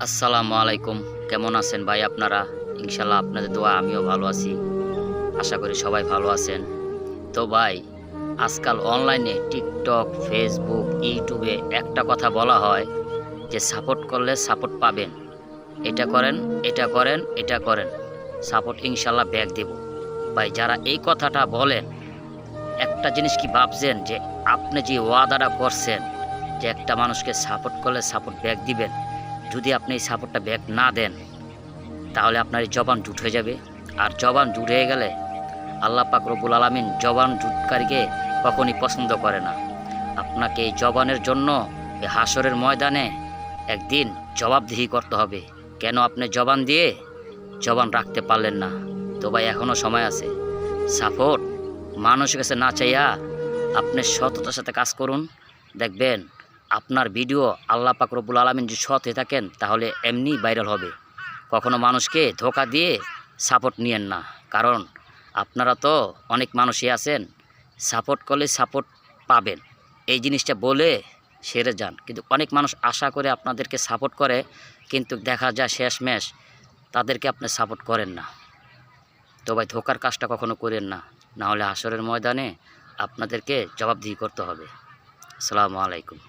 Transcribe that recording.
আসসালামু আলাইকুম। কেমন আছেন ভাই আপনারা? ইনশাআল্লাহ আপনাদের দোয়া আমিও ভালো আছি। আশা করি সবাই ভালো আছেন। তো ভাই, আজকাল অনলাইনে টিকটক, ফেসবুক, ইউটিউবে একটা কথা বলা হয় যে সাপোর্ট করলে সাপোর্ট পাবেন। এটা করেন, এটা করেন, এটা করেন। সাপোর্ট ইনশাআল্লাহ ব্যাক দেব। ভাই যারা এই কথাটা বলেন, একটা জিনিস কি ভাবছেন যে আপনি যে ওয়াদাটা করছেন যে একটা মানুষকে সাপোর্ট করলে সাপোর্ট ব্যাক দিবেন, যদি আপনি এই সাপোর্টটা ব্যাক না দেন তাহলে আপনার এই জবান জুট হয়ে যাবে। আর জবান জুট হয়ে গেলে আল্লাহ পাক রব্বুল আলামিন জবান জুটকারীকে কখনই পছন্দ করে না। আপনাকে এই জবানের জন্য এই হাসরের ময়দানে একদিন জবাবদিহি করতে হবে। কেন আপনি জবান দিয়ে জবান রাখতে পারলেন না? তো ভাই এখনও সময় আছে। সাপোর্ট মানুষের কাছে না চাইয়া আপনি সততার সাথে কাজ করুন। দেখবেন আপনার ভিডিও আল্লাহ পাক রব্বুল আলামিন যদি সৎ হয়ে থাকেন তাহলে এমনি ভাইরাল হবে। কখনো মানুষকে ধোঁকা দিয়ে সাপোর্ট নিয়েন না। কারণ আপনারা তো অনেক মানুষই আছেন সাপোর্ট করলে সাপোর্ট পাবেন এই জিনিসটা বলে সেরে যান, কিন্তু অনেক মানুষ আশা করে আপনাদেরকে সাপোর্ট করে, কিন্তু দেখা যায় শেষমেশ তাদেরকে আপনি সাপোর্ট করেন না। তো ভাই ধোঁকার কাজটা কখনো করেন না, না হলে হাসরের ময়দানে আপনাদেরকে জবাবদিহি করতে হবে। আসসালামু আলাইকুম।